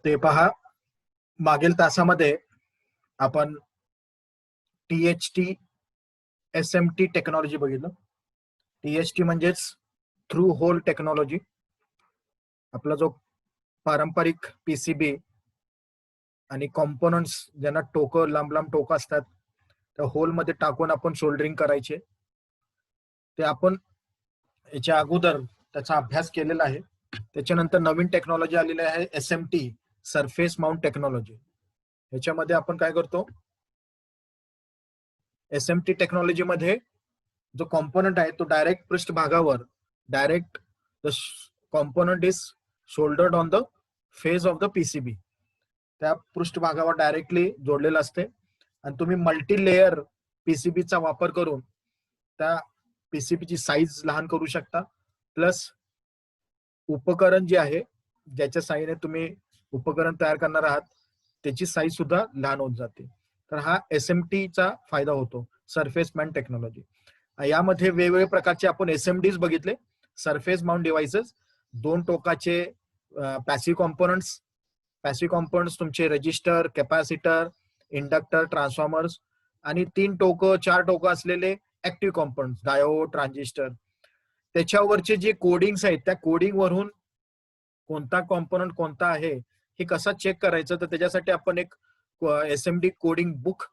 ते पहा, मागील तासामध्ये आपण THT SMT टेक्नॉलॉजी बघितलं. THT म्हणजेच थ्रू होल टेक्नॉलॉजी. आपला जो पारंपरिक PCB आणि कॉम्पोनंट्स ज्यांना टोकं लांब लांब टोकं असतात त्या होल मध्ये टाकून आपण सोल्डरिंग करायचे, ते आपण याच्या अगोदर त्याचा अभ्यास केलेला आहे. त्याच्यानंतर नवीन टेक्नॉलॉजी आलेली आहे SMT, सरफेस माउंट टेक्नॉलॉजी. याच्यामध्ये आपण काय करतो, SMT टेक्नॉलॉजी मध्ये जो कॉम्पोनंट आहे तो डायरेक्ट पृष्ठभागावर, direct the component is shouldered on the face of the PCB, त्या पृष्ठभागावर डायरेक्टली जोडलेलं असते आणि तुम्ही मल्टी लेअर PCB चा वापर करून त्या PCB ची साईज लहान करू शकता. प्लस उपकरण जे आहे ज्याच्या साहाय्याने तुम्ही उपकरण तयार करणार आहात त्याची साईज सुद्धा लहान होत जाते. तर हा SMT चा फायदा होतो, सरफेस माउंट टेक्नॉलॉजी. यामध्ये वेगवेगळे प्रकारचे आपण SMDs बघितले, सरफेस माउंट डिव्हाइसेस. 2 टोकाचे पॅसिव्ह कॉम्पोनंट्स तुमचे रजिस्टर, कॅपॅसिटर, इंडक्टर, ट्रान्सफॉर्मर्स, आणि 3 टोकं 4 टोकं असलेले ऍक्टिव्ह कॉम्पोनंट्स, डायोड, ट्रान्झिस्टर. त्याच्यावरचे जे कोडिंग्स आहेत त्या कोडिंग वरून कोणता कॉम्पोनंट कोणता आहे हे कसा चेक करायचं, तर त्याच्यासाठी आपण एक SMD कोडिंग बुक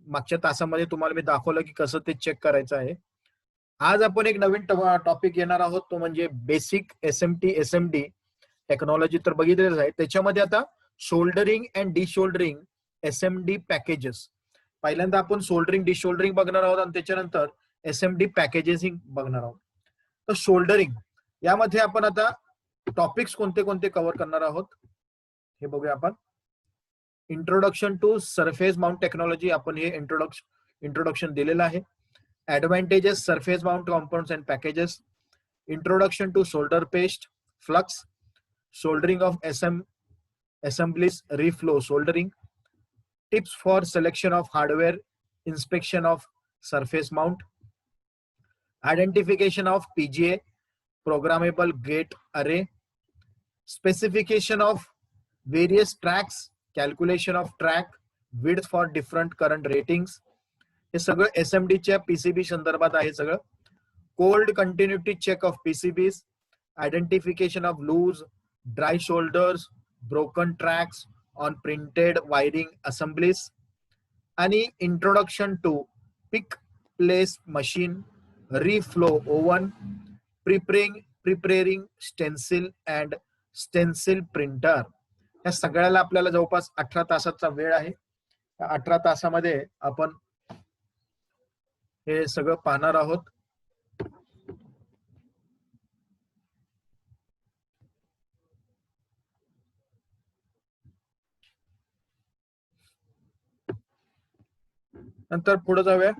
मागच्या तासामध्ये तुम्हाला मी दाखवलं की कसं ते चेक करायचं आहे. आज आपण एक नवीन टॉपिक येणार आहोत, तो म्हणजे बेसिक SMT SMD टेक्नॉलॉजी तर बघितलेलं आहे. त्याच्यामध्ये आता शोल्डरिंग अँड डिशोल्डरिंग SMD पॅकेजेस. पहिल्यांदा आपण सोल्डरिंग डिशोल्डरिंग बघणार आहोत आणि त्याच्यानंतर SMD पॅकेजेसिंग बघणार आहोत. तर शोल्डरिंग यामध्ये आपण आता टॉपिक्स कोणते कोणते कव्हर करणार आहोत हे बघूया आपण. Introduction to surface mount technology, आपण हे इंट्रोडक्शन दिलेलं आहे. Advantages surface mount components and packages, introduction to solder paste, flux, soldering of assemblies, reflow soldering, tips for selection of hardware, inspection of surface mount, identification of PGA, programmable gate array, specification of various tracks, calculation of track width for different current ratings. हे सगळं SMD च्या PCB संदर्भात आहे सगळं. Cold continuity check of PCBs, identification of loose, dry shoulders, broken tracks on printed wiring assemblies, आणि introduction to pick place machine, reflow oven, preparing stencil and stencil printer. या सगळ्याला आपल्याला जवळपास 18 तासाचा वेळ आहे. 18 तासामध्ये आपण हे सगळं पाहणार आहोत. नंतर पुढे जाऊया.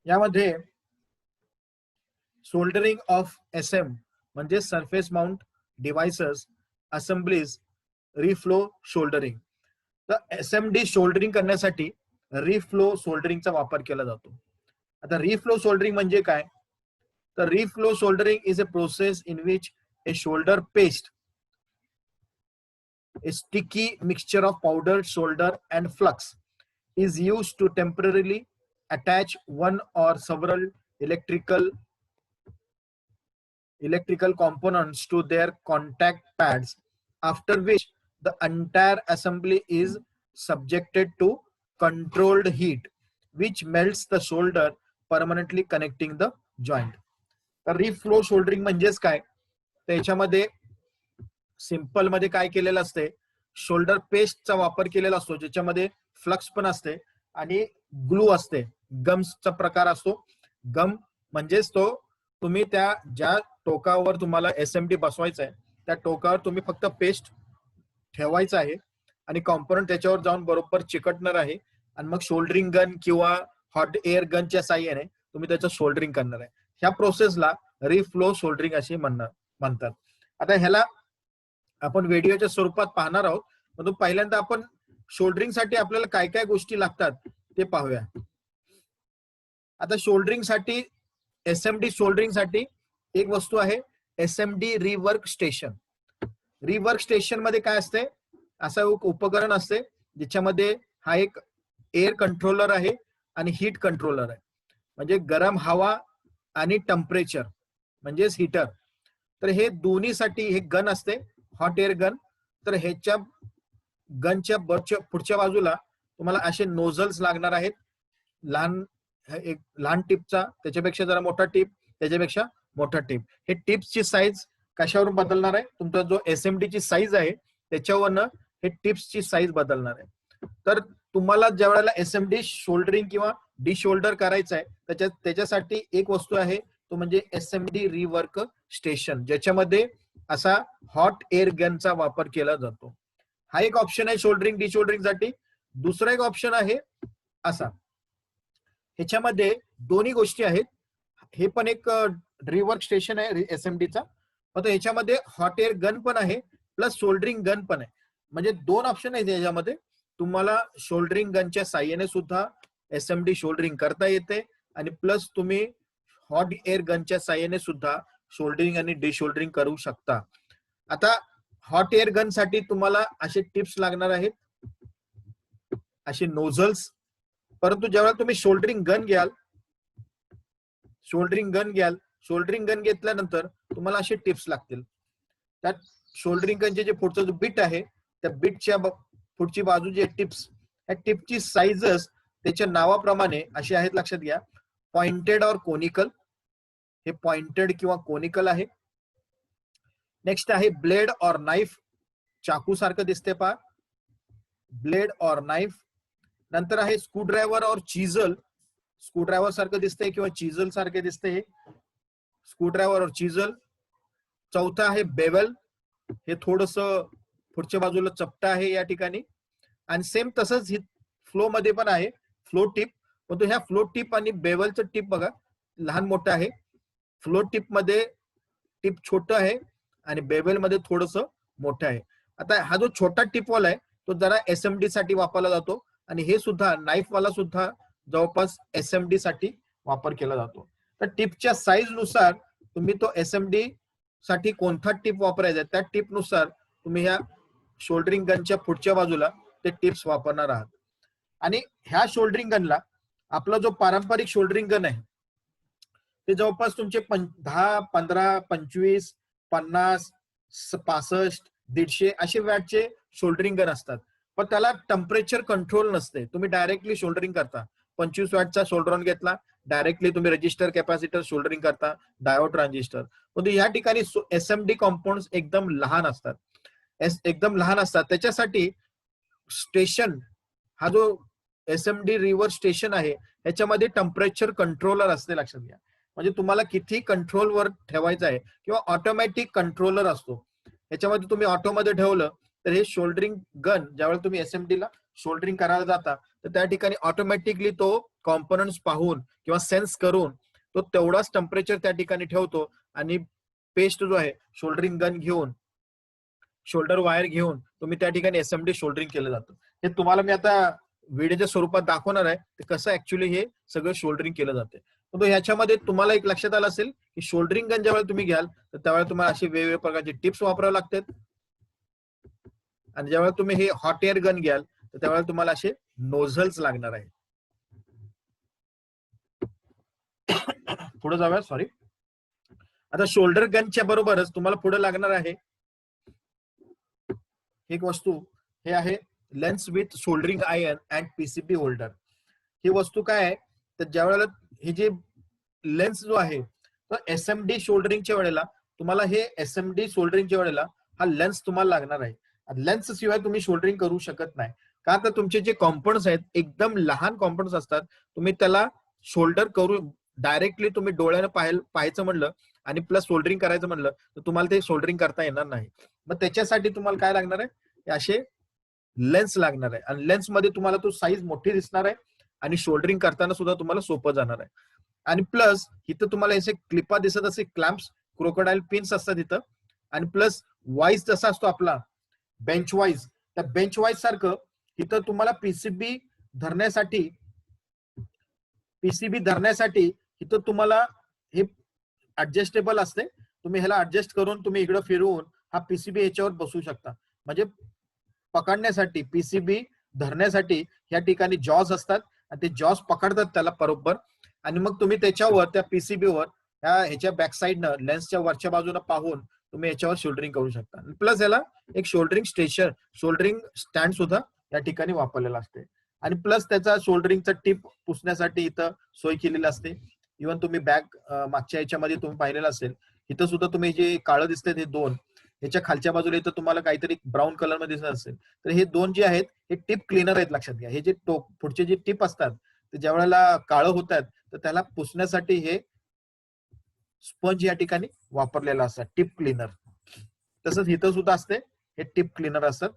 यामध्ये सोल्डरिंग ऑफ SM म्हणजे surface mount devices, assemblies, reflow soldering. तर SMD सोल्डरिंग करण्यासाठी रिफ्लो सोल्डरिंगचा वापर केला जातो. आता रिफ्लो सोल्डरिंग म्हणजे काय, तर reflow soldering is a process in which A shoulder paste, a sticky mixture of powdered solder and flux, is used to temporarily attach one or several electrical components to their contact pads, after which the entire assembly is subjected to controlled heat which melts the solder, permanently connecting the joint. तर reflow soldering म्हणजेच काय, त्याच्यामध्ये simple मध्ये काय केलेलं असते, shoulder पेस्टचा वापर केलेला असतो ज्याच्यामध्ये फ्लक्स पण असते आणि ग्लू असते, गम्सचा प्रकार असतो. गम म्हणजेच तो तुम्ही त्या ज्या टोकावर तुम्हाला SMD बसवायचा आहे त्या टोकावर तुम्ही फक्त पेस्ट ठेवायचं आहे आणि कॉम्पोनंट त्याच्यावर जाऊन बरोबर चिकटणार आहे आणि मग शोल्डरिंग गन किंवा हॉट एअर गनच्या साहाय्याने तुम्ही त्याचं शोल्डरिंग करणार आहे. ह्या प्रोसेसला रिफ्लो सोल्डरिंग असे म्हणतात. आता ह्याला आपण व्हिडिओच्या स्वरूपात पाहणार आहोत, परंतु पहिल्यांदा आपण शोल्डरिंग साठी आपल्याला काय काय गोष्टी लागतात ते पाहूया. आता शोल्डरिंग साठी, एसएमडी शोल्डरिंग साठी एक वस्तू आहे SMD rework station. Rework station मध्ये काय असते, असं एक उपकरण असते ज्याच्यामध्ये हा एक एअर कंट्रोलर आहे आणि हीट कंट्रोलर आहे. म्हणजे गरम हवा आणि टेम्परेचर म्हणजेच हीटर. तर हे दोन्हीसाठी हे गन असते, हॉट एअर गन. तर ह्याच्या गनच्या पुढच्या बाजूला तुम्हाला असे नोझल्स लागणार आहेत. लहान, एक लहान टिपचा, त्याच्यापेक्षा जरा मोठा टिप, त्याच्यापेक्षा मोठा टिप. हे टिप्सची साईज कशावरून बदलणार आहे, तुमचा जो एसएमडी ची साईज आहे त्याच्यावरनं हे टिप्सची साईज बदलणार आहे. तर तुम्हाला ज्या वेळेला एसएमडी शोल्डरिंग किंवा डिशोल्डर करायचं आहे त्याच्यासाठी एक वस्तू आहे, तो म्हणजे एसएमडी रिवर्क स्टेशन, ज्याच्यामध्ये असा हॉट एअर गनचा वापर केला जातो. हा एक ऑप्शन आहे शोल्डरिंग डिशोल्डरिंग साठी. दुसरा एक ऑप्शन आहे असा, ह्याच्यामध्ये दोन्ही गोष्टी आहेत. हे पण एक रिवर्क स्टेशन आहे एसएमडीचा, आता ह्याच्यामध्ये हॉट एअर गन पण आहे प्लस शोल्डरिंग गन पण आहे. म्हणजे दोन ऑप्शन आहेत याच्यामध्ये. तुम्हाला शोल्डरिंग गनच्या साह्याने सुद्धा एसएमडी शोल्डरिंग करता येते आणि प्लस तुम्ही हॉट एअर गनच्या साह्याने सुद्धा शोल्डरिंग आणि डिशोल्डरिंग करू शकता. आता हॉट एअर गन साठी तुम्हाला असे टिप्स लागणार आहेत, असे नोझल्स. परंतु ज्यावेळेला तुम्ही शोल्डरिंग गन घ्याल, शोल्डरिंग गन घेतल्यानंतर तुम्हाला असे टिप्स लागतील. त्यात शोल्डरिंग गनचे जे पुढचा जो बिट आहे त्या बिटच्या पुढची बाजू जे टिप्स, त्या टिपची साईजेस त्याच्या नावाप्रमाणे अशी आहेत, लक्षात घ्या. पॉइंटेड और कोनिकल, हे पॉइंटेड किंवा कोनिकल आहे. नेक्स्ट आहे ब्लेड और नाईफ, चाकू सारखं दिसते पहा, ब्लेड और नाईफ. नंतर आहे स्क्रूड्रायव्हर और चिझल, स्क्रूड्रायव्हर सारखं दिसतंय किंवा चिझल सारखे दिसते, हे स्क्रूड्रायव्हर और चिझल. चौथा आहे बेवल, हे थोडस पुढच्या बाजूला चपटा आहे या ठिकाणी. आणि सेम तसंच फ्लो मध्ये पण आहे फ्लो टिप, पण ह्या फ्लो टिप आणि बेवलचं टिप बघा लहान मोठं आहे. फ्लो टिप मध्ये टिप छोटं आहे आणि बेवल मध्ये थोडस मोठं आहे. आता हा जो छोटा टिपवाला आहे तो जरा एसएमडी साठी वापरला जातो आणि हे सुद्धा नाईफ वाला सुद्धा जवळपास एसएमडी साठी वापर केला जातो. तर टिपच्या साईज नुसार तुम्ही तो एसएमडी साठी कोणता टिप वापरायचा त्या टिप नुसार तुम्ही ह्या शोल्डरिंग गनच्या पुढच्या बाजूला ते टिप्स वापरणार आहात. आणि ह्या शोल्डरिंग गनला आपला जो पारंपरिक शोल्डरिंग गन आहे ते जवळपास तुमचे 10, 15, 25, 50, 65, 150 असे वॅटचे शोल्डरिंग गन असतात. पण त्याला टेम्परेचर कंट्रोल नसते, तुम्ही डायरेक्टली शोल्डरिंग करता. 25 वॅटचा शोल्डरॉन घेतला, डायरेक्टली तुम्ही रजिस्टर कॅपॅसिटर शोल्डरिंग करता, डायोड ट्रान्झिस्टर. पण या ठिकाणी एसएमडी कॉम्पाउंड एकदम लहान असतात, त्याच्यासाठी स्टेशन, हा जो एसएमडी रिव्हर्स स्टेशन आहे ह्याच्यामध्ये टेम्परेचर कंट्रोलर असते, लक्षात घ्या. म्हणजे तुम्हाला किती कंट्रोलवर ठेवायचं आहे किंवा ऑटोमॅटिक कंट्रोलर असतो. याच्यामध्ये तुम्ही ऑटोमध्ये ठेवलं तर हे शोल्डरिंग गन ज्यावेळेला तुम्ही एसएमडी ला शोल्डरिंग करायला जाता तर त्या ठिकाणी ऑटोमॅटिकली तो कॉम्पोनंट्स पाहून किंवा सेन्स करून तो तेवढाच टेम्परेचर त्या ठिकाणी ठेवतो आणि पेस्ट जो आहे शोल्डरिंग गन घेऊन, शोल्डर वायर घेऊन तुम्ही त्या ठिकाणी एसएमडी शोल्डरिंग केलं जातं. हे तुम्हाला मी आता व्हिडिओच्या स्वरूपात दाखवणार आहे ते कसं ऍक्च्युअली हे सगळं शोल्डरिंग केलं जाते. तर ह्याच्यामध्ये तुम्हाला एक लक्षात आलं असेल की शोल्डरिंग गन ज्यावेळेला तुम्ही घ्याल तर त्यावेळेला तुम्हाला असे वेगवेगळ्या प्रकारचे टिप्स वापरावे लागतात आणि ज्यावेळेला तुम्ही हे हॉट एअर गन घ्याल तर त्यावेळेला तुम्हाला असे नोझल्स लागणार आहे. पुढे जाऊया, सॉरी. आता शोल्डर गनच्या बरोबरच तुम्हाला पुढे लागणार आहे एक वस्तू, हे आहे lens with soldering iron and PCB holder. ही वस्तू काय आहे तर ज्यावेळेला हे जे लेन्स जो आहे तर एसएमडी शोल्डरिंगच्या वेळेला तुम्हाला हे एसएमडी सोल्डरिंगच्या वेळेला हा लेन्स तुम्हाला लागणार आहे. लेन्स शिवाय तुम्ही शोल्डरिंग करू शकत नाही, का तर तुमचे जे कॉम्पोनंट्स आहेत एकदम लहान कॉम्पोनंट्स असतात. तुम्ही त्याला शोल्डर करू डायरेक्टली तुम्ही डोळ्याने पाहायचं म्हणलं आणि प्लस सोल्डरिंग करायचं म्हणलं तर तुम्हाला ते सोल्डरिंग करता येणार नाही. मग त्याच्यासाठी तुम्हाला काय लागणार आहे, असे लेन्स लागणार आहे आणि लेन्स मध्ये तुम्हाला तो साईज मोठी दिसणार आहे आणि शोल्डरिंग करताना सुद्धा तुम्हाला सोपं जाणार आहे. आणि प्लस इथं तुम्हाला असे क्लिपा दिसत असे क्लॅम्प्स, क्रोकोडाईल पिन्स असतात इथं. आणि प्लस वाईज जसा असतो आपला बेंच वाईज, त्या बेंच वाईज सारखं इथं तुम्हाला पीसीबी धरण्यासाठी इथं तुम्हाला हे ऍडजस्टेबल असते. तुम्ही ह्याला ऍडजस्ट करून तुम्ही इकडे फिरवून हा पीसीबी याच्यावर बसवू शकता. म्हणजे पकडण्यासाठी, पीसीबी धरण्यासाठी या ठिकाणी जॉज असतात आणि ते जॉज पकडतात त्याला बरोबर, आणि मग तुम्ही त्याच्यावर त्या पीसीबीवर ह्याच्या बॅक साईडनं लेन्सच्या वरच्या बाजूला पाहून तुम्ही याच्यावर शोल्डरिंग करू शकता. प्लस याला एक शोल्डरिंग स्टँड सुद्धा या ठिकाणी वापरलेला असते. आणि प्लस त्याचा शोल्डरिंगचा टिप पुसण्यासाठी इथं सोय केलेली असते. इव्हन तुम्ही बॅग मागच्या याच्यामध्ये तुम्ही पाहिलेलं असेल, इथं सुद्धा तुम्ही जे काळं दिसते ते दोन, याच्या खालच्या बाजूला इथं तुम्हाला काहीतरी ब्राऊन कलर मध्ये दिसत असेल, तर हे दोन जे आहेत हे टिप क्लीनर आहेत, लक्षात घ्या. हे जे पुढचे जे टिप असतात ते ज्या वेळेला काळं होतात तर त्याला पुसण्यासाठी हे स्पंज या ठिकाणी वापरलेला असतात, टिप क्लीनर. तसंच इथं सुद्धा असते, हे टिप क्लीनर असतात.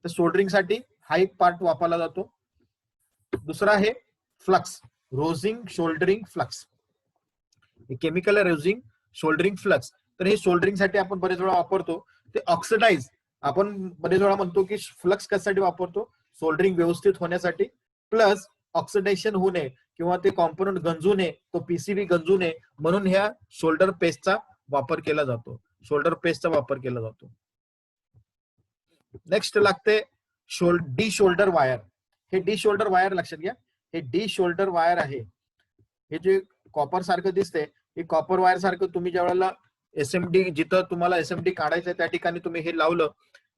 तर सोल्डरिंग साठी हा एक पार्ट वापरला जातो. दुसरा आहे flux, rousing soldering flux. Chemical rousing soldering flux. तर हे सोल्डरिंग साठी आपण बरेच वेळा वापरतो. ते ऑक्सिडाइज, आपण बरेच वेळा म्हणतो की फ्लक्स कशासाठी वापरतो, सोल्डरिंग व्यवस्थित होण्यासाठी, प्लस ऑक्सिडेशन होऊ नये किंवा ते कॉम्पोनंट गंजू नये, तो पीसीबी गंजू नये, म्हणून ह्या शोल्डर पेस्टचा वापर केला जातो. नेक्स्ट लागते डी शोल्डर वायर. हे डी शोल्डर वायर लक्षात घ्या, हे डी शोल्डर वायर आहे. हे जे कॉपर सारखं दिसते, हे कॉपर वायर सारखं तुम्ही ज्या वेळेला एसएमडी, जिथं तुम्हाला एसएमडी काढायचं त्या ठिकाणी तुम्ही हे लावलं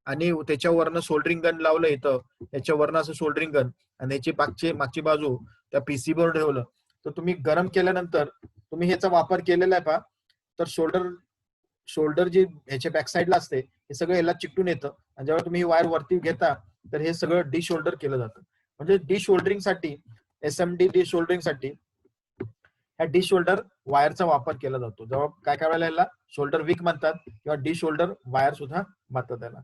आणि त्याच्यावरनं सोल्डरिंग गन लावलं, इथं याच्यावरनं असं सोल्डरिंग गन, आणि याची मागची बाजू त्या पीसीबीवर ठेवलं, तर तुम्ही गरम केल्यानंतर तुम्ही ह्याचा वापर केलेला आहे पहा, तर शोल्डर जे ह्याच्या बॅक साईडला असते हे सगळं याला चिकटून येतं, आणि जेव्हा तुम्ही ही वायर वरती घेता तर हे सगळं डी शोल्डर केलं जातं. म्हणजे डी शोल्डरिंग साठी, एसएमडी डी शोल्डरिंग साठी ह्या डी शोल्डर वायरचा वापर केला जातो. जेव्हा काय काय वेळेला याला शोल्डर विक म्हणतात किंवा डी शोल्डर वायर सुद्धा म्हणतात त्याला.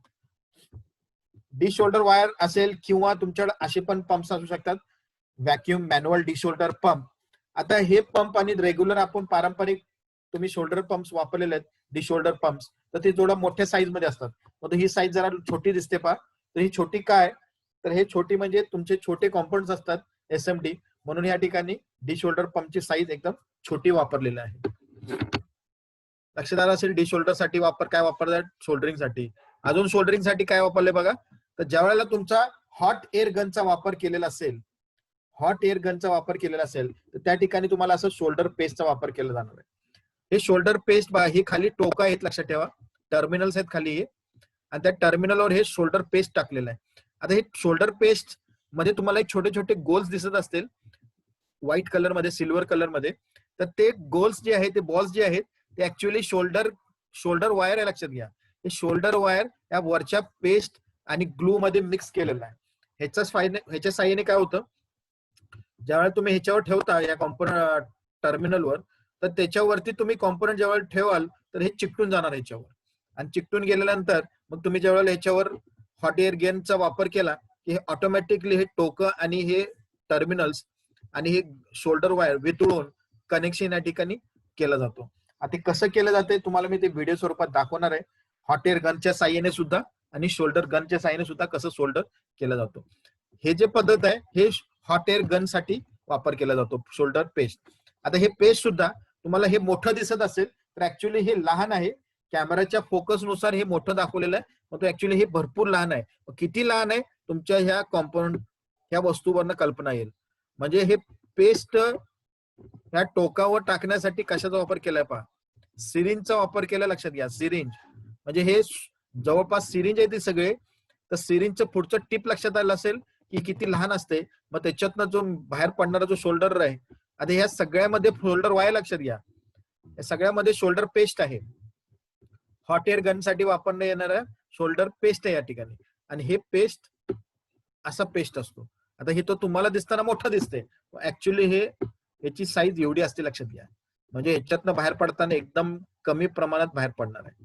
डी शोल्डर वायर असेल किंवा तुमच्याकडे असे पण पंप्स असू शकतात, vacuum manual D shoulder pump. आता हे पंप आणि रेग्युलर आपण पारंपरिक तुम्ही शोल्डर पंप्स वापरलेले आहेत, डी शोल्डर पंप्स, तर ते थोडं मोठ्या साईज मध्ये असतात. मग ही साईज जरा छोटी दिसते पहा. तर ही छोटी काय, तर हे छोटी म्हणजे तुमचे छोटे कॉम्पोनंट्स असतात एसएमडी, म्हणून या ठिकाणी डी शोल्डर पंपची साईज एकदम छोटी वापरलेली आहे. लक्षात आलं असेल डी शोल्डर साठी काय वापरतात शोल्डरिंग साठी. अजून शोल्डरिंग साठी काय वापरले बघा, तर ज्या वेळेला तुमचा हॉट एअर गनचा वापर केलेला असेल, तर त्या ठिकाणी तुम्हाला असं शोल्डर पेस्टचा वापर केला जाणार आहे. हे शोल्डर पेस्ट हे खाली टोका आहेत, लक्षात ठेवा, टर्मिनल्स आहेत खाली हे, आणि त्या टर्मिनलवर हे शोल्डर पेस्ट टाकलेलं आहे. आता हे शोल्डर पेस्ट मध्ये तुम्हाला एक छोटे छोटे गोल्स दिसत असतील व्हाईट कलर मध्ये, सिल्वर कलर मध्ये, तर ते गोल्स जे आहेत, ते बॉल्स जे आहेत, ते ऍक्च्युअली शोल्डर वायर आहे, लक्षात घ्या. हे शोल्डर वायर या वरच्या पेस्ट आणि ग्लू मध्ये मिक्स केलेलं आहे. ह्याच्या साह्याने काय होतं, ज्यावेळेला तुम्ही ह्याच्यावर ठेवता या कॉम्पोनंट टर्मिनलवर, तर त्याच्यावरती तुम्ही कॉम्पोनंट ज्यावेळेला ठेवाल तर हे चिकटून जाणार ह्याच्यावर, आणि चिकटून गेल्यानंतर मग तुम्ही ज्यावेळेला ह्याच्यावर हॉट एअर गेनचा वापर केला की हे ऑटोमॅटिकली हे टोकं आणि हे टर्मिनल्स आणि हे शोल्डर वायर वितळून कनेक्शन या ठिकाणी केलं जातो. आता ते कसं केलं जाते तुम्हाला मी ते व्हिडिओ स्वरूपात दाखवणार आहे, हॉट एअर गनच्या साह्याने सुद्धा आणि शोल्डर गनच्या साह्याने सुद्धा कसं शोल्डर केलं जातो. हे जे पद्धत आहे हे हॉट एअर गन साठी वापर केला जातो, शोल्डर पेस्ट. आता हे पेस्ट सुद्धा तुम्हाला हे मोठं दिसत असेल तर ऍक्च्युअली हे लहान आहे, कॅमेराच्या फोकस नुसार हे मोठं दाखवलेलं आहे, मग ऍक्च्युअली हे भरपूर लहान आहे. किती लहान आहे तुमच्या ह्या कॉम्पोनंट ह्या वस्तूवरनं कल्पना येईल. म्हणजे हे पेस्ट ह्या टोकावर टाकण्यासाठी कशाचा वापर केलाय पहा, सिरिंजचा वापर केला, लक्षात घ्या. सिरिंज म्हणजे हे जवळपास सिरिंज आहे ते सगळे, तर सिरिंजचं पुढचं टिप लक्षात आलं असेल की किती लहान असते, मग त्याच्यातनं जो बाहेर पडणारा जो शोल्डर आहे, आता ह्या सगळ्यामध्ये शोल्डर वायर, लक्षात घ्या, या सगळ्यामध्ये शोल्डर पेस्ट आहे. हॉट एअर गन साठी वापरण्यात येणारा शोल्डर पेस्ट आहे या ठिकाणी, आणि हे पेस्ट असा पेस्ट असतो. आता हे तो तुम्हाला दिसताना मोठं दिसते, ऍक्च्युअली हे याची साईज एवढी असते, लक्षात घ्या. म्हणजे ह्याच्यातनं बाहेर पडताना एकदम कमी प्रमाणात बाहेर पडणार आहे.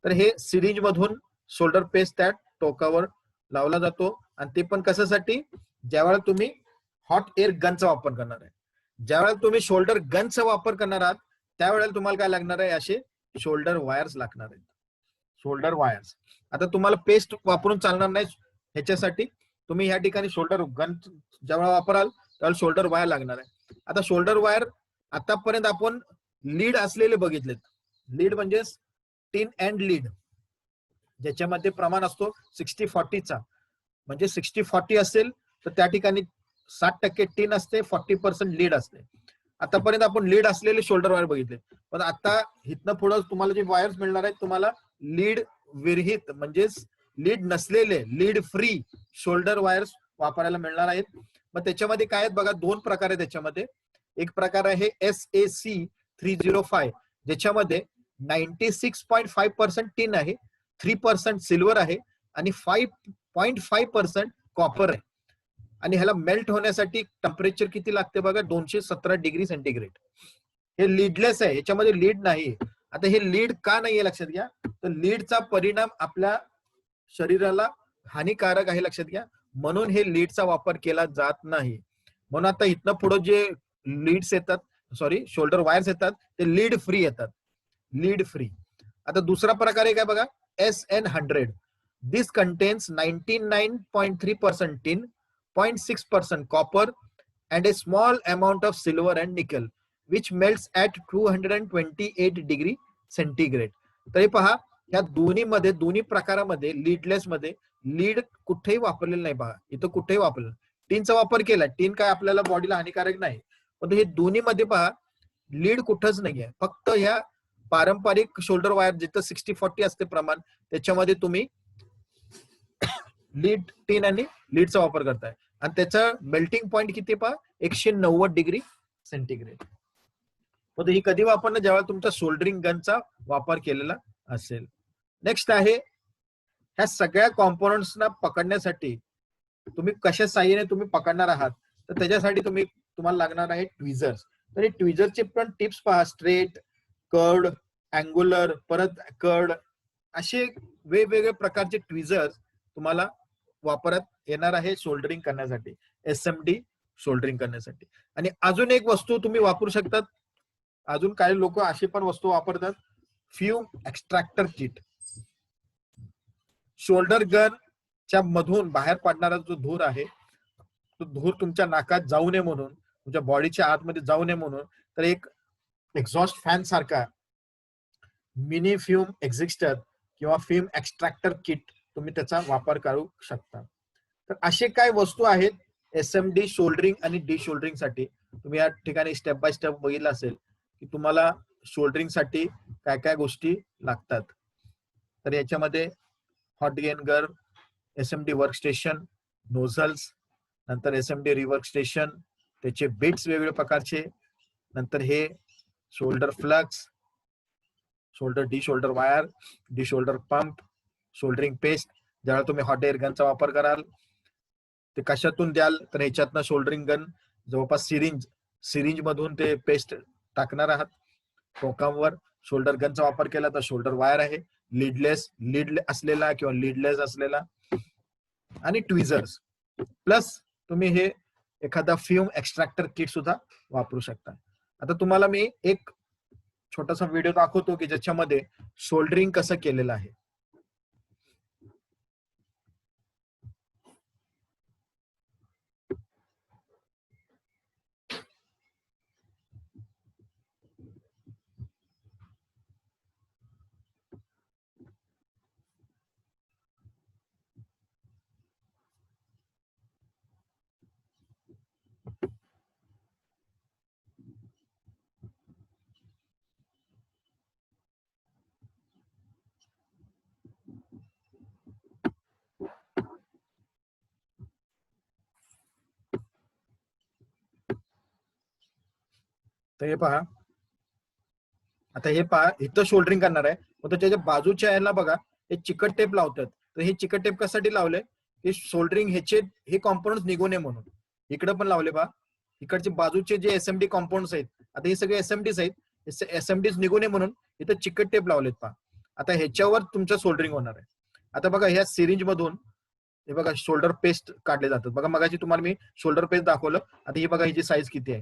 तर हे सिरिंज मधून शोल्डर पेस्ट त्या टोकावर लावला जातो, आणि ते पण कशासाठी, ज्यावेळेला तुम्ही हॉट एअर गनचा वापर करणार आहे. ज्यावेळेला तुम्ही शोल्डर गनचा वापर करणार आहात त्यावेळेला तुम्हाला काय लागणार आहे, असे शोल्डर वायर्स लागणार आहेत. Shoulder wires. आता तुम्हाला पेस्ट वापरून चालणार नाही, ह्याच्यासाठी तुम्ही ह्या ठिकाणी शोल्डर गन जेव्हा वापराल तेव्हा शोल्डर वायर लागणार आहे. आता शोल्डर वायर आतापर्यंत आपण लीड असलेले बघितलेत. लीड म्हणजे टिन अँड लीड, ज्याच्यामध्ये प्रमाण असतो 60-40चा. म्हणजे 60-40 असेल तर त्या ठिकाणी 60% टिन असते, 40% लीड असते. आतापर्यंत आपण लीड असलेले शोल्डर वायर बघितले, पण आता इथनं पुढे तुम्हाला जे वायर्स मिळणार आहेत तुम्हाला लीड विरहित म्हणजेच लीड नसलेले, लीड फ्री शोल्डर वायर्स वापरायला मिळणार आहेत. मग त्याच्यामध्ये काय आहेत बघा, दोन प्रकार आहेत त्याच्यामध्ये. एक प्रकार आहे SAC 305, ज्याच्यामध्ये 96.5% टिन आहे, 3% सिल्वर आहे आणि 5.5% कॉपर आहे. आणि ह्याला मेल्ट होण्यासाठी टेम्परेचर किती लागते बघा, 217 डिग्री सेंटीग्रेड. हे लीडलेस आहे, ह्याच्यामध्ये लीड नाही. आता हे लीड का नाहीये लक्षात घ्या, तर लीडचा परिणाम आपल्या शरीराला हानिकारक आहे लक्षात घ्या, म्हणून हे लीडचा वापर केला जात नाही. म्हणून आता इथनं पुढे जे लीड्स येतात, सॉरी शोल्डर वायर्स येतात ते लीड फ्री येतात, लीड फ्री. आता दुसरा प्रकार आहे काय बघा, SN100. This contains 99.3% tin, 0.6% copper and a small amount of silver and nickel which melts at 228 degree centigrade. तरी पहा या दोन्ही प्रकारामध्ये लीडलेस मध्ये लीड कुठेही वापरलेलं नाही. पहा इथं कुठेही वापरलं, टिनचा वापर केला, टिन काय आपल्याला बॉडीला हानिकारक नाही, पण हे दोन्ही मध्ये पहा लीड कुठंच नाहीये. फक्त ह्या पारंपरिक शोल्डर वायर जिथं 60-40 असते प्रमाण, त्याच्यामध्ये तुम्ही लीड, टिन आणि लीडचा वापर करताय आणि त्याचा मेल्टिंग पॉइंट किती पहा, 190 डिग्री सेंटीग्रेड. मग ही कधी वापरणं, जेव्हा तुमच्या सोल्डरिंग गनचा वापर केलेला असेल. नेक्स्ट आहे, ह्या सगळ्या कॉम्पोनंट्सना पकडण्यासाठी तुम्ही कशा साह्याने तुम्ही पकडणार आहात, तर त्याच्यासाठी तुम्हाला लागणार आहे ट्विझर्स. तर ट्विझरचे पण टिप्स पहा, स्ट्रेट, कर्ड, अँग्युलर, परत कर्ड, असे वेगवेगळे प्रकारचे ट्विझर्स तुम्हाला वापरात येणार आहे सोल्डरिंग करण्यासाठी, SMD सोल्डरिंग करण्यासाठी. आणि अजून एक वस्तू तुम्ही वापरू शकतात, अजून काही लोक अशी पण वस्तू वापरतात, फ्यूम एक्स्ट्रॅक्टर किट. शोल्डर गनच्या मधून बाहेर पडणारा जो धूर आहे, तो धूर तुमच्या नाकात जाऊ नये म्हणून, तुमच्या बॉडीच्या आतमध्ये जाऊ नये म्हणून, तर एक एक्झॉस्ट फॅन सारखा मिनी फ्यूम एक्झिस्टर किंवा फ्यूम एक्स्ट्रॅक्टर किट तुम्ही त्याचा वापर करू शकता. तर असे काय वस्तू आहेत SMD शोल्डरिंग आणि डिशोल्डरिंग साठी. तुम्ही या ठिकाणी स्टेप बाय स्टेप बघितलं असेल की तुम्हाला शोल्डरिंग साठी काय काय गोष्टी लागतात. तर याच्यामध्ये हॉट गेन गन, SMD वर्कस्टेशन, नोझल्स, नंतर SMD रिवर्क स्टेशन, त्याचे बिट्स वेगवेगळ्या प्रकारचे, नंतर हे solder flux, solder desolder wire, desolder pump, soldering paste. ज्यावेळेला तुम्ही हॉट एअर गनचा वापर कराल ते कशातून द्याल, तर ह्याच्यातनं शोल्डरिंग गन जवळपास सिरिंज मधून ते पेस्ट टाकणार आहात टोकांवर. शोल्डर गनचा वापर केला तर शोल्डर वायर आहे, लीड असलेला किंवा लीडलेस असलेला, आणि ट्विझर्स. प्लस तुम्ही हे एखादा फ्यूम एक्स्ट्रॅक्टर किट सुद्धा वापरू शकता. आता तुम्हाला मी एक छोटासा व्हिडिओ दाखवतो की ज्याच्यामध्ये शोल्डरिंग कसं केलेलं आहे. तर हे पहा, आता हे पहा इथं शोल्डरिंग करणार आहे, मग त्याच्या बाजूच्या याला बघा हे चिकट टेप लावतात. तर हे चिकट टेप कशासाठी लावले, हे शोल्डरिंग हे कॉम्पोनंट्स निघू नये म्हणून. इकडे पण लावले पहा, इकडचे बाजूचे जे SMD कॉम्पोनंट्स आहेत, आता हे सगळे SMDs आहेत, SMDs निघू नये म्हणून इथं चिकट टेप लावलेत पहा. आता ह्याच्यावर तुमचं सोल्डरिंग होणार आहे. आता बघा ह्या सिरिंज मधून हे बघा शोल्डर पेस्ट काढले जातात. बघा मगाशी तुम्हाला मी शोल्डर पेस्ट दाखवलं, आता ही बघा ह्याची साईज किती आहे,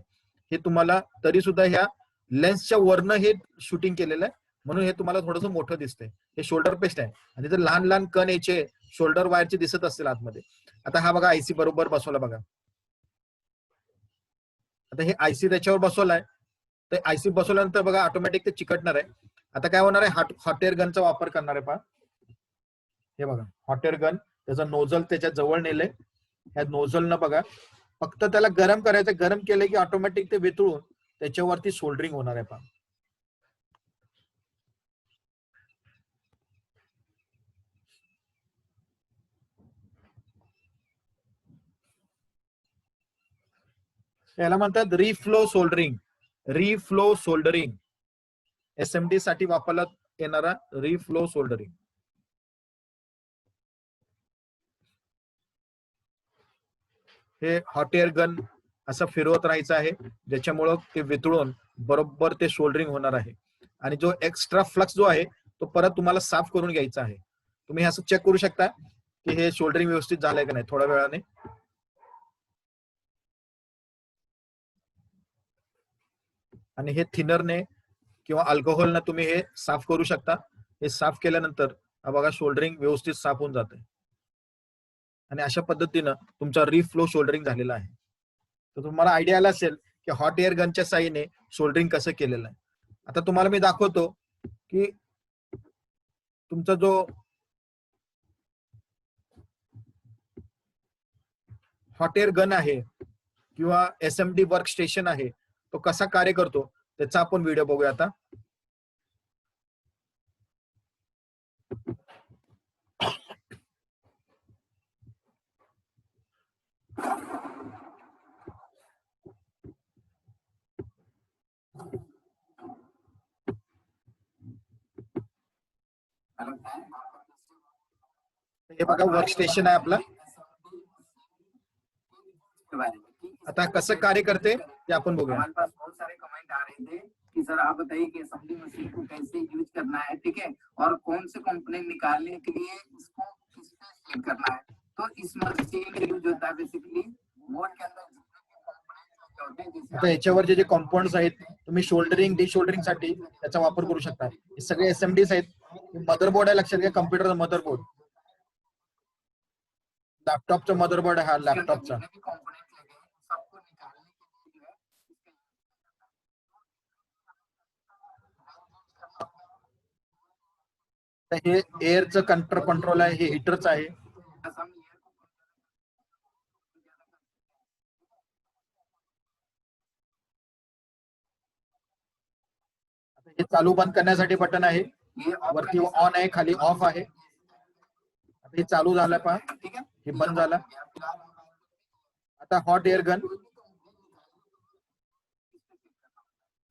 हे तुम्हाला तरी सुद्धा ह्या लेन्सच्या वरनं हे शूटिंग केलेलं आहे, म्हणून हे तुम्हाला थोडंसं मोठं दिसतंय. हे शोल्डर पेस्ट आहे आणि जर लहान लहान कण याचे शोल्डर वायरचे दिसत असतील आतमध्ये. आता हा बघा आयसी बरोबर बसवला बघा. आता हे आयसी त्याच्यावर बसवलाय, तर आयसी बसवल्यानंतर बघा ऑटोमॅटिक ते चिकटणार आहे. आता काय होणार आहे, हॉट एअर गनचा वापर करणार आहे पहा. हे बघा हॉट एअर गन, त्याचं नोझल त्याच्या जवळ नेलंय. ह्या नोझलनं बघा फक्त त्याला गरम करायचं, गरम केलं की ऑटोमॅटिक ते वितळून त्याच्यावरती सोल्डरिंग होणार आहे पहा. याला म्हणतात reflow soldering. Reflow soldering SMD साठी वापरला येणारा रिफ्लो सोल्डरिंग. हे हॉट एअर गन असं फिरवत राहायचं आहे, ज्याच्यामुळं ते वितळून बरोबर ते सोल्डरिंग होणार आहे. आणि जो एक्स्ट्रा फ्लक्स जो आहे तो परत तुम्हाला साफ करून घ्यायचा आहे. तुम्ही असं चेक करू शकता की हे सोल्डरिंग व्यवस्थित झालंय का नाही थोड्या वेळाने. आणि हे थिनरने किंवा अल्कोहोलने तुम्ही हे साफ करू शकता. हे साफ केल्यानंतर बघा सोल्डरिंग व्यवस्थित साफ होऊन जाते आणि अशा पद्धतीनं तुमचा रिफ्लो सोल्डरिंग झालेला आहे. तर तुम्हाला आयडिया आला असेल की हॉट एअर गनच्या साहाय्याने सोल्डरिंग कसं केलेलं आहे. आता तुम्हाला मी दाखवतो की तुमचा जो हॉट एअर गन आहे किंवा एसएमडी वर्क स्टेशन आहे तो कसा कार्य करतो त्याचा आपण व्हिडिओ बघूया आता. हे बघा वर्क स्टेशन आहे आपलं. आता कसं कार्य करते ते आपण बघूया. हमारे पास बहुत सारे कमेंट आ रहे थे कि सर आप बताइए कि असेंबली मशीन को कैसे यूज करना है, ठीक है, और कौन से कंपोनेंट निकालने के लिए इसको किस पे सेट करना है. तो इस मशीन में यूज होता है बेसिकली बोर्ड के अंदर जितने भी कंपोनेंट्स होते हैं, जैसे आता याच्यावर जे कॉम्पोनंट्स आहेत तुम्ही शोल्डरिंग डिशोल्डरिंग साठी त्याचा वापर करू शकता. हे सगळे एसएमडीज आहेत. मदरबोर्ड आहे, लक्षात घ्या, कम्प्युटरचा मदरबोर्ड. लॅपटॉपचा मदरबोर्ड आहे हा लॅपटॉपचा. हे एअरचं कंट्रोल आहे, हे हिटरचं आहे. हे चालू बंद करण्यासाठी बटन आहे. वरती ऑन आहे, खाली ऑफ आहे. आता हे चालू झालं पहा, हे बंद झालं. आता हॉट एअर गन.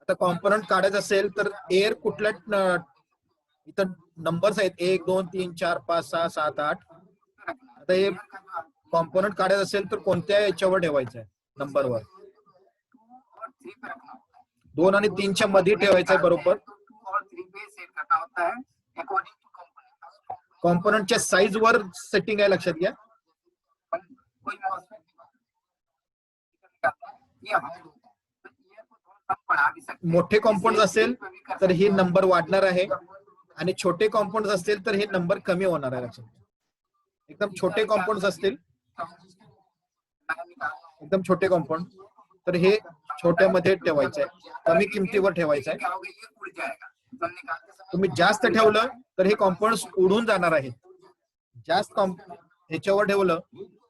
आता कॉम्पोनंट काढायचं असेल तर एअर कुठल्या इथं नंबर्स आहेत 1 2 3 4 5 6 7 8. आता हे कॉम्पोनंट काढायचं असेल तर कोणत्या याच्यावर ठेवायचं आहे नंबरवर. 2 आणि 3च्या मध्ये ठेवायचं आहे बरोबर. कॉम्पोनंटच्या साईज वर सेटिंग आहे, लक्षात घ्या. मोठे कॉम्पोनंट असेल तर हे नंबर वाढणार आहे आणि छोटे कॉम्पोनंट असतील तर हे नंबर कमी होणार आहे, लक्षात. एकदम छोटे कॉम्पोनंट असतील, एकदम छोटे कॉम्पोनंट तर हे छोट्यामध्ये ठेवायचं आहे, कमी किमतीवर ठेवायचं आहे. तुम्ही जास्त ठेवलं तर हे कॉम्पोनंट्स उडून जाणार आहेत. जास्त ह्याच्यावर ठेवलं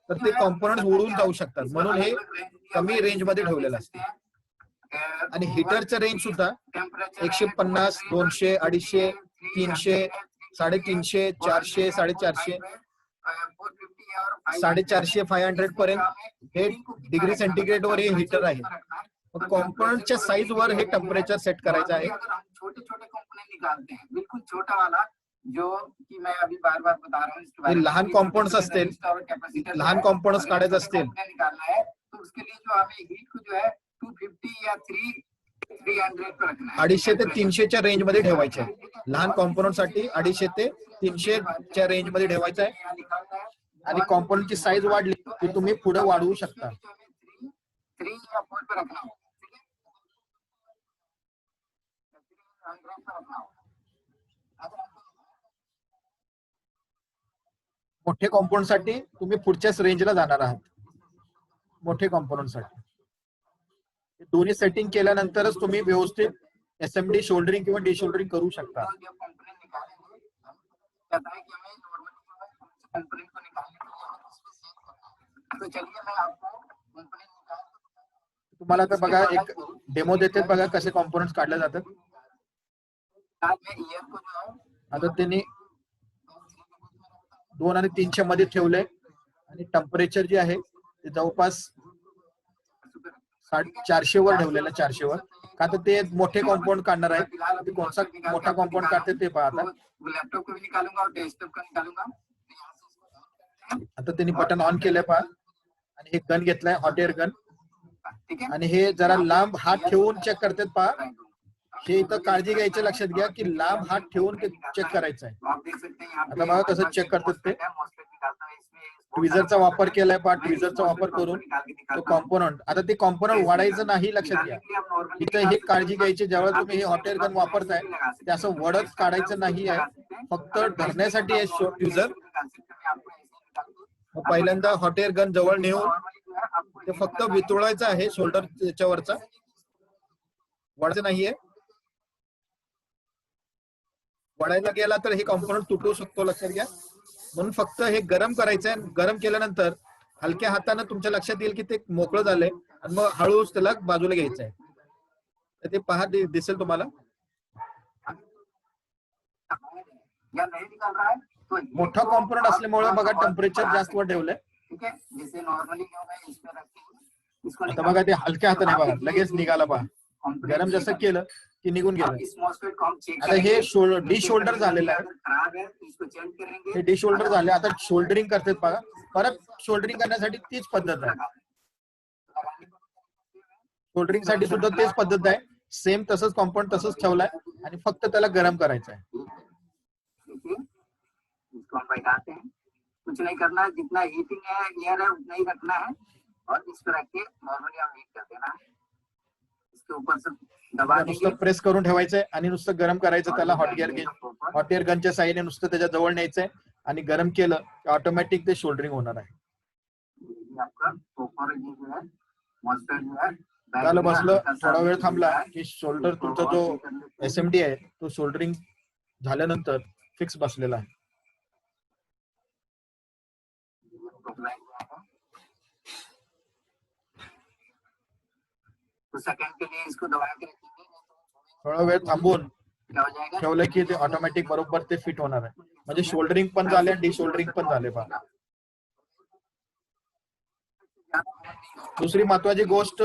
तर ते कॉम्पोनंट्स उडून जाऊ शकतात, म्हणून हे कमी रेंज मध्ये ठेवलेलं असतं. आणि हिटरचं रेंज सुद्धा 150 200 250 300 350 400 450 450 500 पर्यंत हे डिग्री सेंटीग्रेड वर हे हिटर आहे. कॉम्पोनंटच्या साईज वर हे टेम्परेचर सेट करायचं आहे. छोटे छोटे कंपोनेंट निकालते हैं, बिल्कुल छोटा वाला जो कि मैं अभी बार बार बता रहा हूँ इसके बारे में. लहान कॉम्पोनंट्स असतील, लहान कॉम्पोनंट्स काढायचे असतील निकालना है तो उसके लिए जो हमें हीट को जो है 250 या 300 पे रखना है. 250 ते 300च्या रेंज मध्ये ठेवायचे आहे. लहान कॉम्पोनंट साठी 250 ते 300च्या रेंज मध्ये ठेवायचं आहे. आणि कॉम्पोनंटची साईज वाढली की तुम्ही पुढे वाढवू शकता. 3 या 4 पे रखना है. मोठे कॉम्पोनंट साठी तुम्ही पुढच्याच रेंजला जाणार आहात. मोठे कॉम्पोनंट साठी दोन्ही सेटिंग केल्यानंतरच तुम्ही व्यवस्थित एसएमडी शोल्डरिंग किंवा डिशोल्डरिंग करू शकता. जो कंपोनेंट निकालेंगे, कहता है कि हमें नॉर्मली कंपोनेंट को निकालने के लिए हमें किस पे सेट करना है. तो चलिए मैं आपको कंपोनेंट निकाल तुम्हाला आता बघा एक डेमो देते बघा कसे कॉम्पोनंट्स काढले जातात. आज मैं ईयर को जो है आता त्यांनी 2 आणि 3च्या मध्ये ठेवले आणि टेम्परेचर जे आहे ते जवळपास 450 वर ठेवलेलं, 400 वर. का तर ते मोठे कॉम्पाउंड काढणार आहे. ते कोणता मोठा कॉम्पाउंड काढते ते पहा आता. लैपटॉप को भी निकालूंगा और डेस्कटॉप का निकालूंगा. आता त्यांनी बटन ऑन केलंय पहा आणि हे गन घेतलाय, हॉट एअर गन. ठीक है. आणि हे जरा लांब हात ठेवून चेक करतात पहा. हे इथं काळजी घ्यायची, लक्षात घ्या की लांब हात ठेवून ते चेक करायचं आहे. आप देख सकते हैं यहाँ पे आता बघा कसं चेक करतात ते. मॉस्फेट निकालता है. इसमें ट्विझरचा वापर केलाय पहा. ट्विझरचा वापर करून तो कॉम्पोनंट, आता ते कॉम्पोनंट वाढायचं नाही, लक्षात घ्या. इथं हे काळजी घ्यायची, ज्यावेळेस तुम्ही हे हॉट एअर गन वापरताय ते असं वडत काढायचं नाही आहे, फक्त धरण्यासाठी आहे ट्विझर. पहिल्यांदा हॉट एअर गन जवळ नेऊन ते फक्त वितळायचं आहे शोल्डर त्याच्यावरचा, वडायचं नाहीये. वडायला गेला तर हे कॉम्पोनंट तुटू शकतो, लक्षात घ्या. म्हणून फक्त हे गरम करायचंय. गरम केल्यानंतर हलक्या हाताने तुमच्या लक्षात येईल की ते मोकळं झालंय आणि मग हळूच त्याला बाजूला घ्यायचंय. तर ते पहा, दिसेल तुम्हाला. मोठा कॉम्पोनंट असल्यामुळे बघा टेम्परेचर जास्त वर ठेवलंय. आता बघा ते हलक्या हाताने बघा लगेच निघाला पहा. गरम जसं केलं की निघून गेलं. आता हे डिशोल्डर झालेलं आहे. हे डिशोल्डर झाले. आता शोल्डरिंग करतात बघा. परत शोल्डरिंग करण्यासाठी तीच पद्धत आहे. शोल्डरिंग साठी सुद्धा तेच पद्धत आहे. सेम तसंच कॉम्पाउंड तसंच ठेवलाय आणि फक्त त्याला गरम करायचं आहे. कुछ नहीं करना है. जितना हीटिंग है एयर है उतना ही रखना है और इस पर रख के नॉर्मली हम हीट कर देना है. इसके ऊपर से दबा नुसतं प्रेस करून ठेवायचंय आणि नुसतं गरम करायचं त्याला. हॉट एअर गनच्या साईडने नुसतं त्याच्या जवळ न्यायचंय आणि गरम केलं की ऑटोमॅटिक ते शोल्डरिंग होणार आहे. झालं, बसलं, थोडा वेळ थांबला की शोल्डर तुमचा जो एसएमडी आहे तो शोल्डरिंग झाल्यानंतर फिक्स बसलेला आहे. थोडा वेळ थांबून ठेवलं की ते ऑटोमॅटिक बरोबर ते फिट होणार आहे. म्हणजे शोल्डरिंग पण झाले आणि डिशोल्डरिंग पण झाले पहा. दुसरी महत्वाची गोष्ट,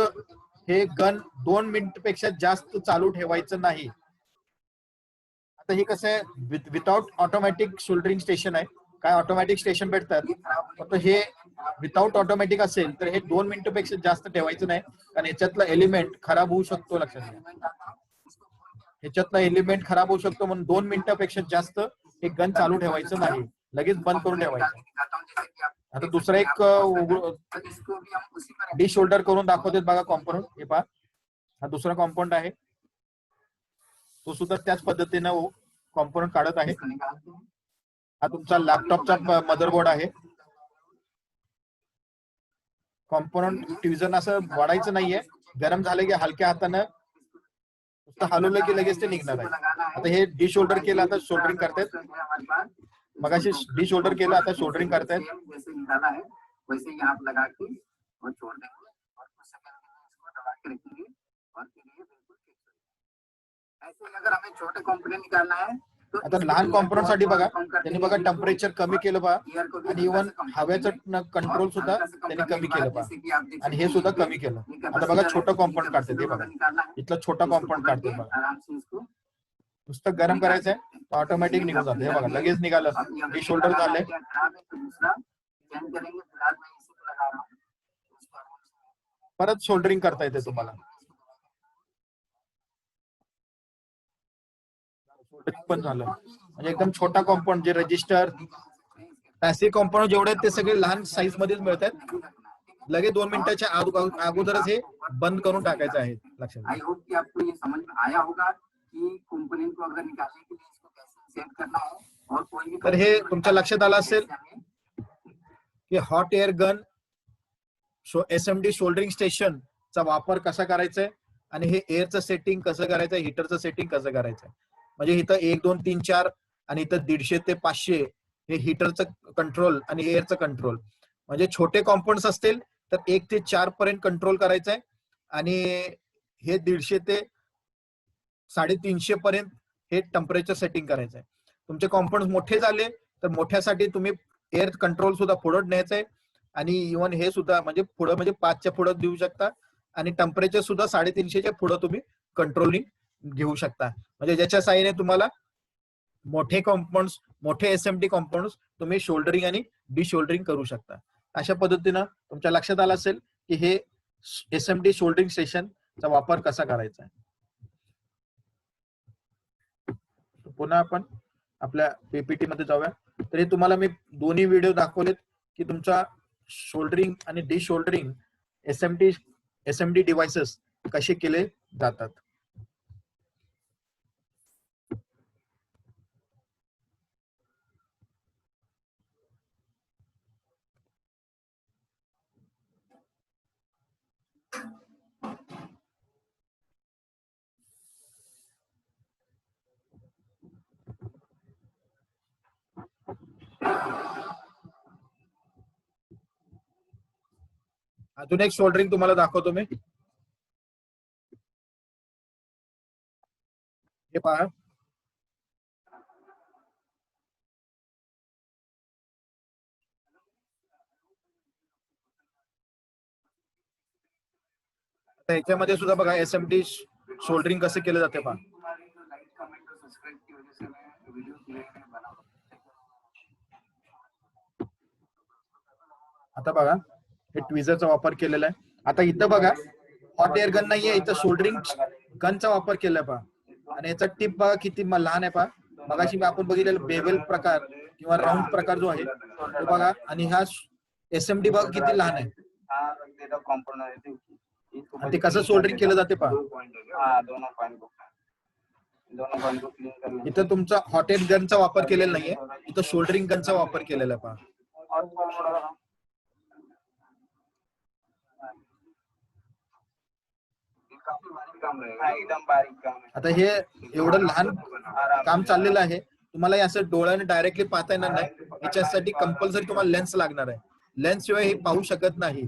हे गन 2 मिनिट पेक्षा जास्त चालू ठेवायचं नाही. आता हे कसं आहे, विदाउट ऑटोमॅटिक शोल्डरिंग स्टेशन आहे. काय ऑटोमॅटिक स्टेशन भेटतात, फक्त हे विदाउट ऑटोमॅटिक असेल तर हे 2 मिनिटापेक्षा जास्त ठेवायचं नाही, कारण ह्याच्यातला एलिमेंट खराब होऊ शकतो, लक्षात घ्या. ह्याच्यातला एलिमेंट खराब होऊ शकतो, म्हणून 2 मिनिटापेक्षा जास्त हे गन चालू ठेवायचं नाही, लगेच बंद करून ठेवायचं. आता दुसरा एक डिशोल्डर करून दाखवतात बघा कॉम्पोनंट. हे पहा, हा दुसरा कॉम्पोनंट आहे, तो सुद्धा त्याच पद्धतीने कॉम्पोनंट काढत आहे. हा तुमचा लॅपटॉपचा मदरबोर्ड आहे. कॉम्पोनंट ट्विझर असं वाढायचं नाहीये. गरम झालं की हलक्या हातानं नुसतं हलवलं की लगेच ते निघणार आहे. आता हे डिशोल्डर केलं, आता शोल्डरिंग करतायत. मगाशी डिशोल्डर केलं, आता शोल्डरिंग करतायत. अगर हमें छोटे कंपोनेंट निकालना है आता लहान कॉम्पोनंट साठी बघा त्यांनी बघा टेम्परेचर कमी केलं पहा, आणि इव्हन हवेचं कंट्रोल सुद्धा त्यांनी कमी केलं पहा, आणि हे सुद्धा कमी केलं. आता बघा छोटं कॉम्पोनंट काढते ते बघा, इथलं छोटा कॉम्पोनंट काढते बघा. नुसतं गरम करायचंय, ऑटोमॅटिक निघून जाते. हे बघा लगेच निघालं, डिशोल्डर झालंय. परत शोल्डरिंग करता येते तुम्हाला. पण झालं, म्हणजे एकदम छोटा कॉम्पाउंड. जे रजिस्टर पॅसिव्ह कॉम्पाउंड जेवढे आहेत ते सगळे लहान साईज मध्येच मिळतात. लगेच 2 मिनिटाच्या अगोदरच हे बंद करून टाकायचं आहे, लक्षात. आई होप कि आपको ये समझ में आया होगा कि कंपोनेंट को अगर निकालने के लिए इसको कैसे सेट करना है और कोई भी. तर हे तुमच्या लक्षात आलं असेल हे hot air gun SMD soldering station चा वापर कसा करायचा आहे आणि हे एअरचं सेटिंग कसं करायचं, हिटरचं सेटिंग कसं करायचं. म्हणजे इथं 1 2 3 4 आणि इथं 150 ते 500 हे हिटरचं कंट्रोल आणि एअरचं कंट्रोल. म्हणजे छोटे कॉम्पाउंड्स असतील तर 1 ते 4 पर्यंत कंट्रोल करायचं आहे आणि हे 150 ते 350 पर्यंत हे टेम्परेचर सेटिंग करायचं आहे. तुमचे कॉम्पाउंड मोठे झाले तर मोठ्यासाठी तुम्ही एअर कंट्रोल सुद्धा पुढे न्यायचं आहे आणि इव्हन हे सुद्धा म्हणजे पुढे म्हणजे 5च्या पुढे देऊ शकता आणि टेम्परेचर सुद्धा 350च्या पुढे तुम्ही कंट्रोलिंग घेऊ शकता. म्हणजे ज्याच्या साहाय्याने तुम्हाला मोठे कॉम्पाउंड्स, मोठे SMD कॉम्पाउंड्स तुम्ही शोल्डरिंग आणि डिशोल्डरिंग करू शकता. अशा पद्धतीनं तुमच्या लक्षात आलं असेल की हे SMD शोल्डरिंग स्टेशनचा वापर कसा करायचा आहे. पुन्हा आपण आपल्या PPT मध्ये जाऊया. तरी तुम्हाला मी दोन्ही व्हिडिओ दाखवलेत की तुमचा शोल्डरिंग आणि डिशोल्डरिंग SMD डिव्हाइसेस कसे केले जातात. अजून एक सोल्डरिंग तुम्हाला दाखवतो मी. हे पहा, याच्यामध्ये सुद्धा बघा SMD सोल्डरिंग कसं केलं जाते पहा. आता बघा हे ट्विझरचा वापर केलेला आहे. आता इथं बघा हॉट एअर गन नाहीये, इथं सोल्डरिंग गनचा वापर केलाय पहा. आणि याचा टिप बघा किती लहान आहे पहा. मगाशी आपण बघितलेलं बेबेल प्रकार किंवा राऊंड प्रकार जो आहे तो बघा, आणि हा SMD बघा किती लहान आहे. ते कसं सोल्डरिंग केलं जाते पहा. इथं तुमचा हॉट एअर गनचा वापर केलेला नाहीये, इथं सोल्डरिंग गनचा वापर केलेला आहे पहा. आता हे एवढं लहान काम चाललेलं आहे, तुम्हाला असं डोळ्याने डायरेक्टली पाहता येणार नाही. याच्यासाठी कंपल्सरी तुम्हाला लेन्स लागणार आहे. लेन्स शिवाय हे पाहू शकत नाही.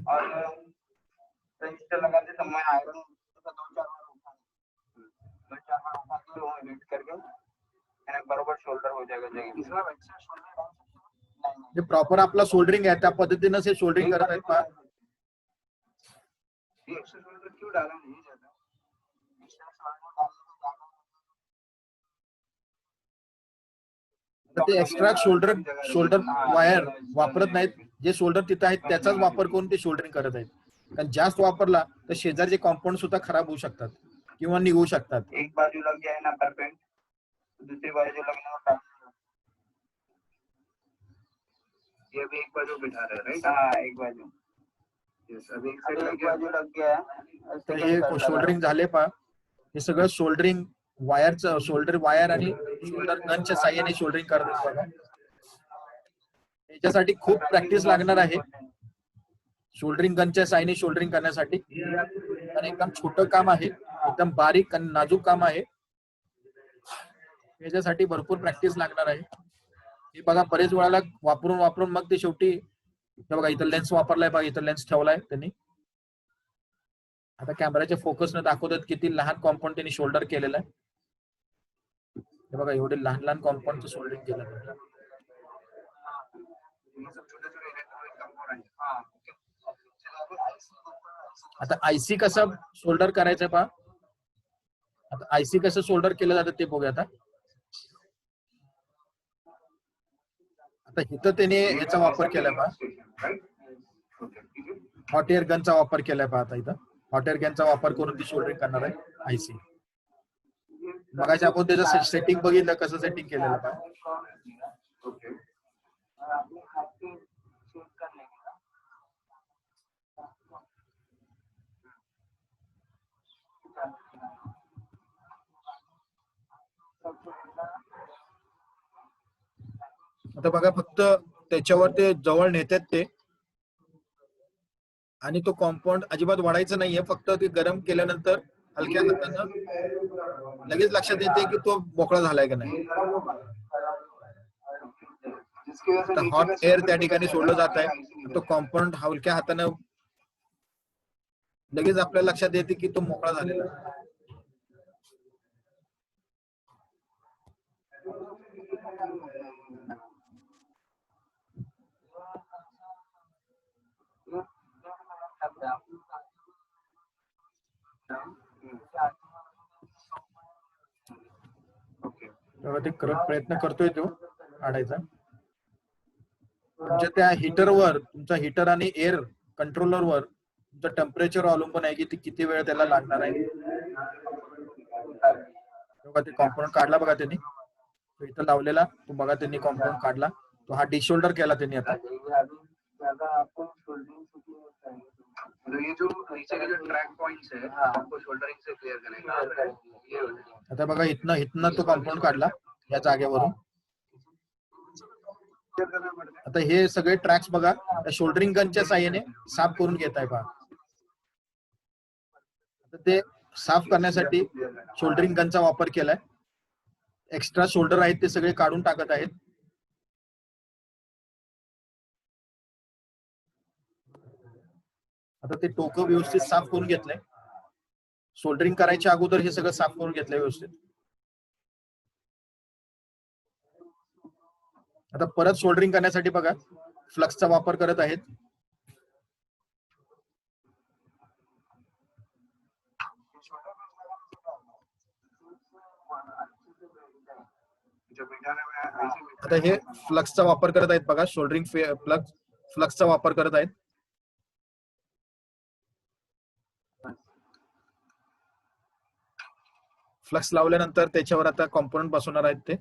बरोबर शोल्डर हो जाएगा. जे प्रॉपर आपला सोल्डरिंग आहे त्या पद्धतीनं हे सोल्डरिंग करत आहेत पहा. ते एक्स्ट्रा शोल्डर वायर वापरत नाहीत. जे शोल्डर तिथं आहेत त्याचाच वापर करून ते शोल्डरिंग करत आहेत. कारण जास्त वापरला तर शेजारचे कॉम्पाउंड सुद्धा खराब होऊ शकतात किंवा निघू शकतात. एक बाजू लग जाए ना परफेक्ट, दुसरी बाजू लगने में टाइम. ये अभी एक बाजू बिठा रहे हैं, राइट? हाँ, एक बाजू. यस, अभी एक साइड लग गया. हे शोल्डरिंग झाले पहा. हे सगळं शोल्डरिंग वायरचं, शोल्डर वायर आणि शोल्डर गनच्या साहाय्याने शोल्डरिंग करतात बघा. याच्यासाठी खूप प्रॅक्टिस लागणार आहे शोल्डरिंग गनच्या साहाय्याने शोल्डरिंग करण्यासाठी. आणि एकदम छोटं काम आहे, एकदम बारीक आणि नाजूक काम आहे. याच्यासाठी भरपूर प्रॅक्टिस लागणार आहे. हे बघा बरेच वेळाला वापरून मग ते शेवटी बघा इथं लेन्स वापरलाय बघा, इथं लेन्स ठेवलाय त्यांनी. आता कॅमेराच्या फोकसने दाखवतात किती लहान कॉम्पाउंड त्यांनी शोल्डर केलेलं आहे. हे बघा एवढे लहान कॉम्पाउंडचं शोल्डरिंग केलं. आता IC कसं शोल्डर करायचं पहा. आता IC कसं शोल्डर केलं जातं ते बघूया. आता इथं त्याने याचा वापर केलाय पहा, हॉट एअर गनचा वापर केलाय पहा. आता इथं हॉट एअर गनचा वापर करून ती शोल्डरिंग करणार आहे IC. मगाशी आपण त्याचं सेटिंग बघितलं कसं सेटिंग केलेलं पहा. आता बघा फक्त त्याच्यावर ते जवळ नेतात ते आणि तो कॉम्पाऊंड अजिबात वाढायचा नाहीये, फक्त ते गरम केल्यानंतर हलक्या हातानं लगेच लक्षात येते की तो मोकळा झालाय का नाही. आता हॉट एअर त्या ठिकाणी सोडलं जात आहे, तो कॉम्पाऊंड हलक्या हातानं लगेच आपल्या लक्षात येते की तो मोकळा झालेला आहे. तेव्हा ते प्रयत्न करतोय तो काढायचा. तुमच्या त्या हीटरवर, तुमचा हीटर आणि एअर कंट्रोलरवर तुमचं टेम्परेचर अवलंबून आहे की ते किती वेळ त्याला लागणार आहे. तेव्हा ते कॉम्पाऊंड काढला बघा त्यांनी, तो इथं लावलेला, तो बघा त्यांनी कॉम्पाऊंड काढला, तो हा डिशोल्डर केला त्यांनी. आता ये जो नीचे के जो ट्रैक पॉइंट्स है आपको शोल्डरिंग से क्लियर करने का. आता बघा इथनं तो कॉम्पाऊंड काढला या जागेवरून. आता हे सगळे ट्रॅक्स बघा शोल्डरिंग गनच्या साहाय्याने साफ करून घेत आहे पहा. आता ते साफ करण्यासाठी शोल्डरिंग गनचा वापर केलाय. एक्स्ट्रा शोल्डर आहेत ते सगळे काढून टाकत आहेत. आता ते टोकं व्यवस्थित साफ करून घेतलंय. सोल्डरिंग करायच्या अगोदर हे सगळं साफ करून घेतलंय व्यवस्थित. आता परत सोल्डरिंग करण्यासाठी बघा फ्लक्सचा वापर करत आहेत. आता हे फ्लक्सचा वापर करत आहेत बघा, सोल्डरिंग फ्लक्सचा वापर करत आहेत. फ्लक्स लावल्यानंतर त्याच्यावर आता कॉम्पोनंट बसवणार आहेत ते.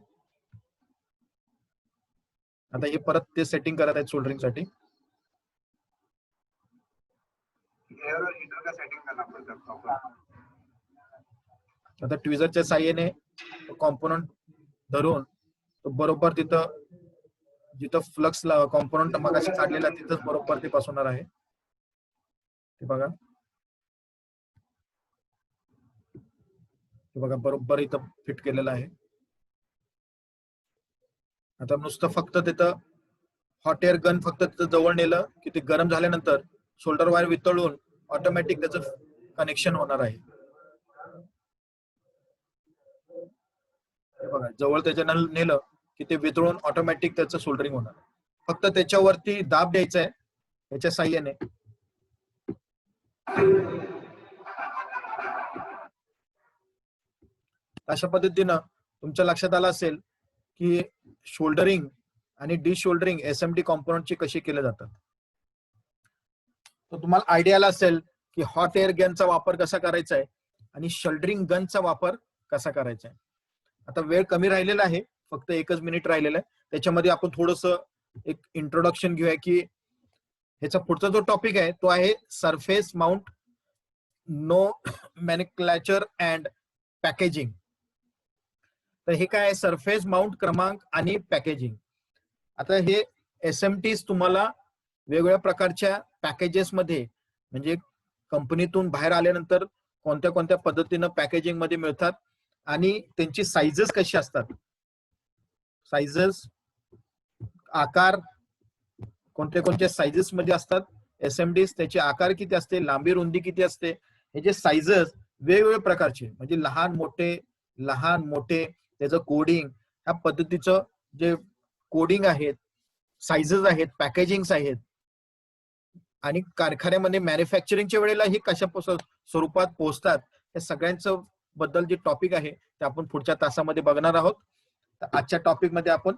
आता हे परत ते सेटिंग करत आहेत सोल्डरिंग साठी. आता ट्विझरच्या साहाय्याने कॉम्पोनंट धरून तो बरोबर तिथं जिथं फ्लक्स कॉम्पोनंट मगाशी काढलेला तिथंच बरोबर ते बसवणार आहे. ते बघा, ते बघा बरोबर इथं फिट केलेलं आहे. आता नुसतं फक्त तिथं हॉट एअर गन फक्त तिथं जवळ नेलं की ते गरम झाल्यानंतर शोल्डर वायर वितळून ऑटोमॅटिक त्याचं कनेक्शन होणार आहे. बघा जवळ त्याच्या नेलं की ते वितळून ऑटोमॅटिक त्याचं सोल्डरिंग होणार. फक्त त्याच्यावरती दाब द्यायचा आहे त्याच्या साह्याने. अशा पद्धतीनं तुमच्या लक्षात आलं असेल की शोल्डरिंग आणि डिशोल्डरिंग एसएमडी कॉम्पोनंटची कशी केले जातात. तर तुम्हाला आयडिया आला असेल की हॉट एअर गनचा वापर कसा करायचा आहे आणि शोल्डरिंग गनचा वापर कसा करायचा आहे. आता वेळ कमी राहिलेला आहे, फक्त 1 मिनिट राहिलेला आहे. त्याच्यामध्ये आपण थोडस एक इंट्रोडक्शन घेऊया की ह्याचा पुढचा जो टॉपिक आहे तो आहे surface mount nomenclature and packaging. तर हे काय आहे, सरफेस माउंट क्रमांक आणि पॅकेजिंग. आता हे एसएमटीज तुम्हाला वेगवेगळ्या प्रकारच्या पॅकेजेस मध्ये, म्हणजे कंपनीतून बाहेर आल्यानंतर कोणत्या कोणत्या पद्धतीनं पॅकेजिंग मध्ये मिळतात आणि त्यांची साइजेस कशी असतात, साइजेस आकार कोणत्या कोणत्या साइजेस मध्ये असतात एसएमडीज, त्याचे आकार किती असते, लांबी रुंदी किती असते, हे जे साइजेस वेगवेगळ्या प्रकारचे म्हणजे लहान मोठे त्याचं कोडिंग, ह्या पद्धतीचं जे कोडिंग आहेत, साइजेस आहेत, पॅकेजिंग आहेत आणि कारखान्यामध्ये मॅन्युफॅक्चरिंगच्या वेळेला हे कशा स्वरूपात पोहोचतात, या सगळ्यांचं बद्दल जे टॉपिक आहे ते आपण पुढच्या तासामध्ये बघणार आहोत. तर आजच्या टॉपिक मध्ये आपण